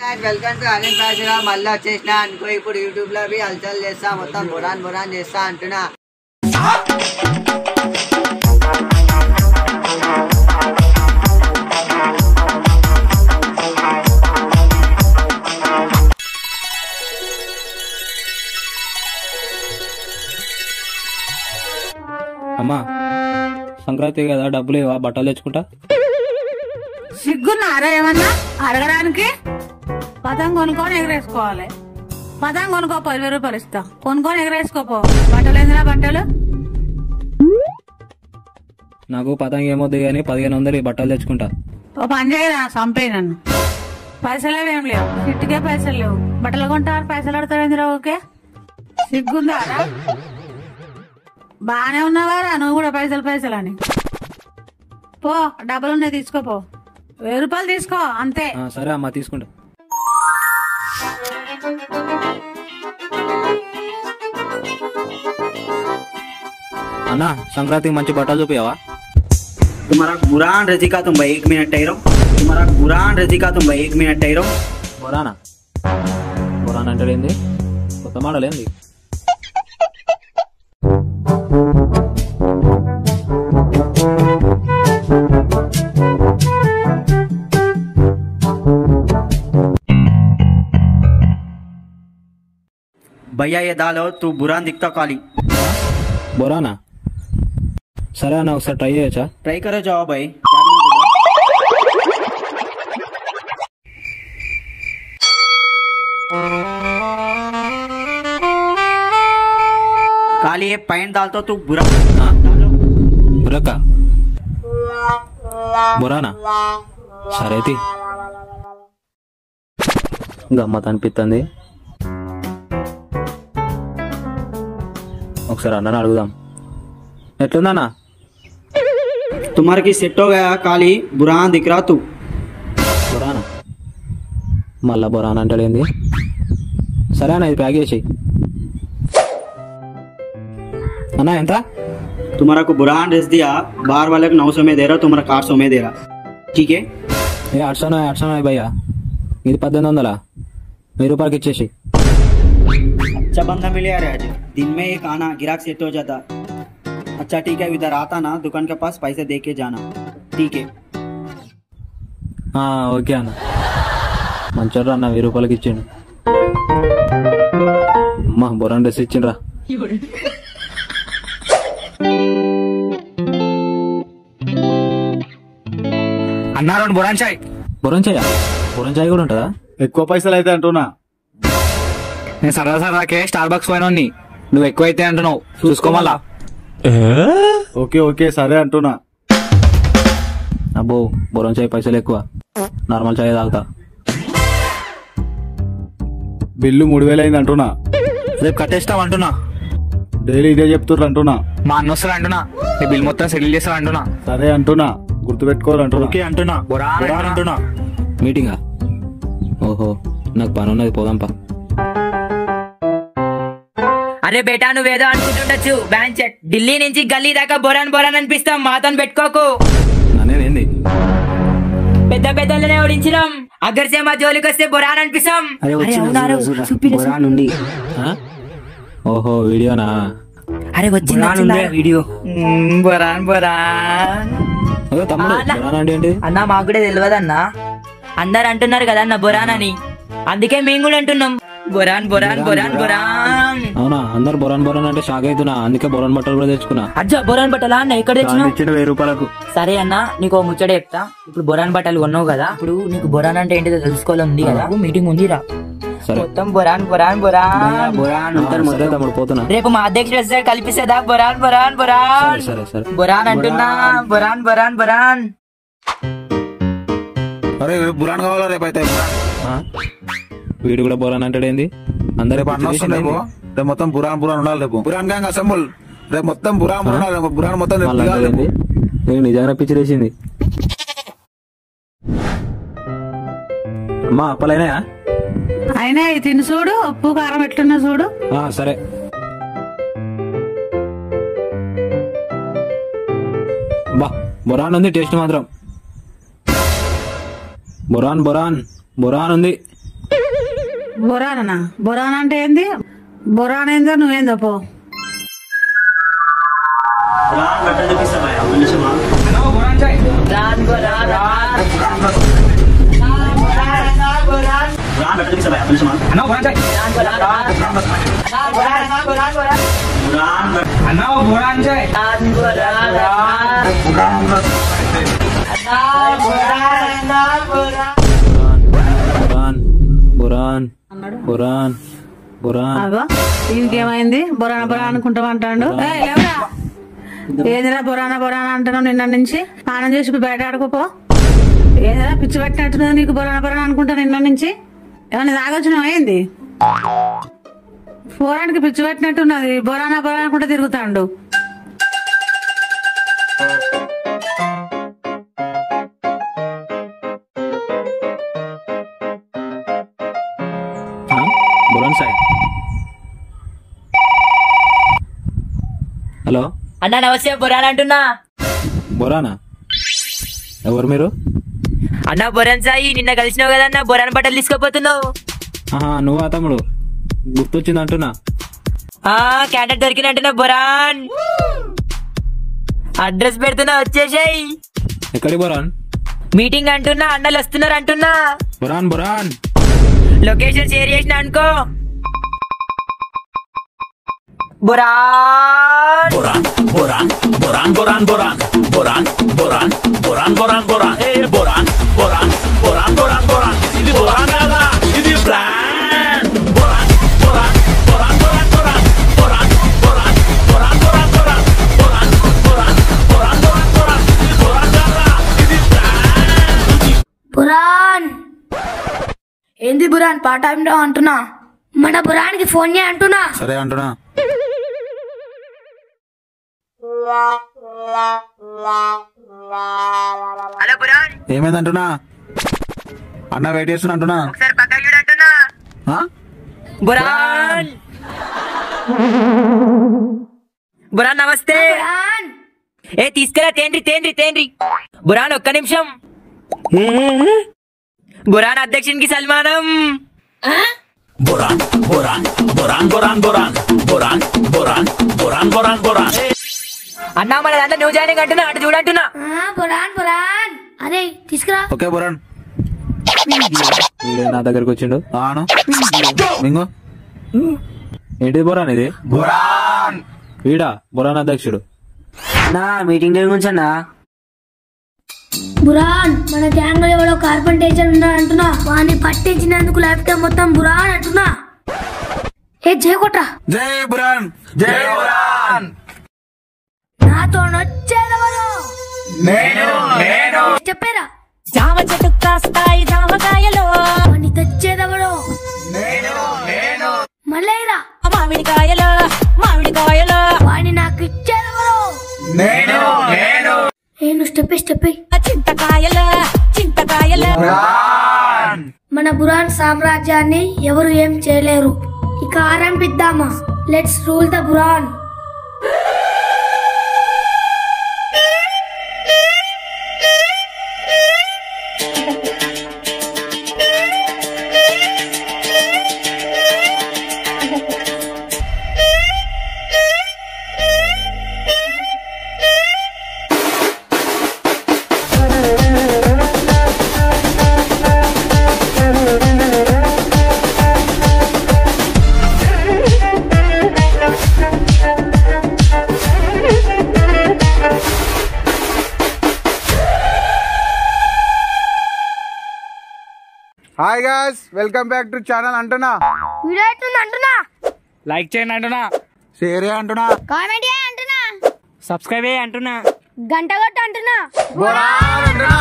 Welcome to Anil భాషగా మళ్ళీ వచ్చేసిన అనుకో. ఇప్పుడు యూట్యూబ్ లో హల్చల్ చేస్తా, మొత్తం బురాన్ బురాన్ చేస్తా అంటున్నా. అమ్మా సంక్రాంతి కదా, డబ్బులు ఇవ్వ, బట్టలు తెచ్చుకుంటా. సిగ్గున్నారా ఏమన్నా అడగడానికి? పతంగ కొనుక్కొని ఎగరేసుకోవాలి. పతంగ కొనుక్కో, 10,000 రూపాయలు ఇస్తా. కొనుక్కొని ఎగరేసుకోపో. బట్టలు ఏందిరా బట్టలు? నాకు పతంగ ఏమొద్దు కానీ 1500 బట్టలు తెచ్చుకుంటా. ఓ పని చేయరా, చంపే నన్ను. పైసలు ఏం లేవు, ఇట్టుకే పైసలు లేవు. బట్టలు కొంటారు, పైసలు ఆడతావేందిరా? ఓకే సిగ్గుందారా? బానే ఉన్నావారా నువ్వు కూడా పైసలు అని. పో, డబ్బులు ఉన్నాయి తీసుకోపో. 1000 రూపాయలు తీసుకో అంతే. సరే అమ్మా తీసుకుంటా. అన్నా సంక్రాంతికి మంచి బట్టలు చూపియావా? तुम्हारा बुरान रजी का तुम भाई 1 मिनट ठहरो. तुम्हारा बुरान रजी का तुम भाई 1 मिनट ठहरो. బొరానా బొరాన్ అంటే ఏంది? కొత్త మోడల్ ఏంది? भैया ये डालो, तू बुरान दिखता काली. బొరానా సరే అన్న, ఒకసారి ట్రై చేయొచ్చా? ट्राई करो जाओ भाई. काली ये पैंट डाल तो तू बुरा బురక బొరానా సరే తీ. గమ్మత్ అనిపిస్తుంది. ఒకసారి అన్నని అడుగుదాం. ఎట్లుందన్నా? तुम्हारे की सेट हो गया काली, बुरान दिख रहा तू. బొరానా మళ్ళా బొరానా అంటాడు ఏంది? సరే అన్న, ఇది ప్యాక్ చేసి. అన్నా ఎంత? तुम्हारा को बुरान ड्रेस दिया, बाहर वाले को 900 में दे रहा, तुम्हारा 800 में दे रहा. ठीक है? ఏ 800 భయ్యా, ఇది 1800. 1000 రూపాయలకి ఇచ్చేసి. अच्छा बंदा मिले यार आज. दिन में एक आना, गिराक सेट हो जाता. अच्छा ठीक है, इधर आता ना दुकान के पास, पैसे दे के जाना. ठीक है? ఓకే అన్న. మంచోడ్రా అన్న, 1000 రూపాయలకి ఇచ్చిండు. అమ్మా బొరాన్ డ్రెస్ ఇచ్చిండ్రా. అన్నారు బొరాన్ చాయ్. బొరాన్ చాయ్ కూడా ఉంటుందా? ఎక్కువ పైసలు అయితే అంటున్నా. నేను సరదాకే స్టార్ బక్స్ పోయినా, నువ్వు ఎక్కువ అయితే అంటున్నావు, చూసుకోమల్లా. ఓకే ఓకే సరే అంటున్నా. అబ్బో బొరాన్ చాయ్ పైసలు ఎక్కువ, నార్మల్ చాయ్ తాగుతా. బిల్లు 3000 అయింది అంటున్నా. రేపు కట్టేస్తాం అంటున్నా. డైలీ ఇదే చెప్తుర్రు అంటున్నా. మా అన్న వస్తారు అంటున్నా, నీ బిల్ మొత్తం సెటిల్ చేస్తా అంటున్నా. సరే అంటున్నా, గుర్తుపెట్టుకోరు అంటున్నా. ఓకే అంటున్నా. బొరాన్ అంటున్నా. మీటింగా? ఓహో నాకు పని ఉన్నది, పోదాంపా. అరే బేటా, నువ్వేదో అనుకుంటుండొచ్చు. బ్యాన్ చెట్ ఢిల్లీ నుంచి గల్లీ దాకా బొరాన్ బొరాన్ అనిపిస్తాం, మాతో పెట్టుకోకు. నేనేంది పెద్ద పెద్దలనే ఓడించినాం, అగర్సే మా జోలికి వస్తే బొరాన్ అనిపిస్తాం. ఓహో వీడియోనా? అరే వచ్చింది వీడియో. బొరాన్ బొరాన్ తమ్ముడు, బొరాన్ అంటే ఏంటి అన్న? మాకు కూడా తెలియదు అన్న. అందరు అంటున్నారు కదా అన్న బొరాన్ అని, అందుకే మేము కూడా అంటున్నాం బొరాన్ బొరాన్ బొరాన్ బొరాన్. అవునా? అందరు బొరాన్ బొరాన్ అంటే షాక్ అవుతున్నా, అందుకే బొరాన్ బట్టలు కూడా తెచ్చుకున్నా. అజ్జా బొరాన్ బట్టలా అన్న? ఎక్కడ తెచ్చినావు? 1000 రూపాయలకు. సరే అన్న, నీకు ఓ ముచ్చట చెప్తా. ఇప్పుడు బొరాన్ బట్టలు కొన్నావు కదా, ఇప్పుడు నీకు బొరాన్ అంటే ఏంటిదో తెలుసుకోవాలి ఉంది కదా, మీటింగ్ ఉంది రా. సరే మొత్తం బొరాన్ బొరాన్ బొరాన్ బొరాన్. సరే తమ్ముడు పోతున్నా. రేపు మా అధ్యక్షుడు వస్తాడు, కల్పిస్తుందా బొరాన్ బొరాన్ బొరాన్. సరే సరే బొరాన్ అంటున్నా, బొరాన్ బొరాన్ బొరాన్. అరే బురాన్ కావాలా రేపు అయితే? వీడు కూడా బొరాన్ అంటాడు ఏంది? అందరూ రేపు మొత్తం బురాన్ బురాన్ ఉండాలి. రేపు బురాన్ గ్యాంగ్ అసెంబుల్. రేపు మొత్తం బురాన్ బురాన్ బురాన్ మొత్తం నిజంగా పిచ్చిరేసింది. అమ్మా అప్పలైనా? అయినా ఇది తిని చూడు, ఉప్పు కారం ఎట్లున్నా చూడు. సరే. బా బొరాన్ ఉంది, టేస్ట్ మాత్రం బొరాన్ బొరాన్ బొరాన్ ఉంది. బొరానా బొరానా అంటే ఏంది? బొరానా ఏందో నువ్వేందో పో. బురాన్ బురాన్ బురాన్. అగో ఇంకేమైంది? బొరానా బొరానా అనుకుంటామంటాడు. ఏదిరా బొరానా బొరానా అంటున్నావు నిన్న నుంచి? స్నానం చేసి బయట ఆడుకోపో. ఏదిరా పిచ్చి పెట్టినట్టున్నది నీకు? బొరానా బొరానా అనుకుంటా నిన్న నుంచి. ఏమన్నా తాగొచ్చినావు ఏంది? పోరానికి పిచ్చి పెట్టినట్టున్నది. బొరానా బొరానా అనుకుంటా తిరుగుతాడు. బురాన్ సాయి. హలో అన్నా నమస్తే, బొరాన్ అంటున్నా. బొరానా? ఎవరు మీరు? అన్నా బొరాన్ సాయి, నిన్న కలిసినావు కదన్నా, బొరాన్ బట్టలు తీసుకోపోతున్నావు. ఆహా, నువ్వా తమ్ముడు? గుర్తొచ్చింది అంటున్నా. Candidate దొరికినట్టున్నా boron. అడ్రస్ పెడుతున్నా, వచ్చేసాయి. ఎక్కడి బొరాన్? మీటింగ్ అంటున్నా, అన్నలు వస్తున్నారు అంటున్నా. Boron boron. లొకేషన్ షేర్ చేసిన అనుకో. Boron Boran, Boran, Boran, Boran, Boran, Boran, Boran, Boran, Boran, Boran, Boran, Boran, Boran, Boran, Boran, ఇది Boran కదా, ఇది plan. Boran, Boran, Boran, Boran, Boran, Boran, Boran, Boran, Boran, Boran, Boran, Boran, Boran, Boran, Boran, ఇది Boran కదా, ఇది plan. Burhan ఏంది బురాన్ పాట అంటున్నా? మన బురాన్కి ఫోన్ చేయ అంటున్నా. సరే అంటున్నా. హలో బురాన్, ఏమైందంటున్నా? అన్న వెయిట్ చేస్తున్నా అంటున్నా. ఒకసారి పక్కకి చూడు అంటున్నా. ఆ? బురాన్ బురాన్ నమస్తే. బురాన్ ఏ తీసుకురా, తేండ్రి తేండ్రి తేండ్రి. బురాన్ ఒక్క నిమిషం. Burhan అధ్యక్షునికి సల్మానం. Boran, Boran, Boran, Boran, Boran, Boran, Boran, Boran, Boran, Boran. అన్నా మన దాంట్లో న్యూ జాయినింగ్ అంటున్నా, అటు చూడంటున్నా. బురాన్ బురాన్ అరే తీసుకురా. Okay boron. వీడే నా దగ్గరకు వచ్చిండు. ఆను మింగో. ఏంటిది బొరాన్? ఇది బొరాన్. వీడా బొరాన్ అధ్యక్షుడు? నా మీటింగ్ దేని గురించి అన్నా? బురాన్ మన గ్యాంగ్ లో ఎవడో కార్పెంటర్ ఉన్నా అంటున్నా. వాడిని పట్టించినందుకు ల్యాప్టాప్ మొత్తం బురాన్ అంటున్నా. ఏ జయకొట్రా. జై బొరాన్, జై బొరాన్. నాతో నచ్చేదెవరు? నేను చెప్పారా? జామ చెట్టు కాస్తాయి జామకాయలు, వాడిని తెచ్చేదెవరు? మళ్ళీరా మామిడికాయలు మామిడికాయలు, వాడిని నాకు ఇచ్చేదెవరు? నేను స్టెప్ చింతకాయలు చింతకాయలు. మన బురాన్ సామ్రాజ్యాన్ని ఎవరు ఏం చేయలేరు. ఇక ఆరంభిద్దామా? లెట్స్ రూల్ ద బురాన్. Hi guys, welcome back to channel అంటున్నా. వీడియో ఎట్లుంది అంటున్నా. లైక్ చేయండి అంటున్నా, షేర్ అంటున్నా, కామెంట్ చేయ అంటున్నా, సబ్స్క్రైబ్ అంటున్నా, గంట కొట్టు అంటున్నా. బొరాన్ అంటున్నా.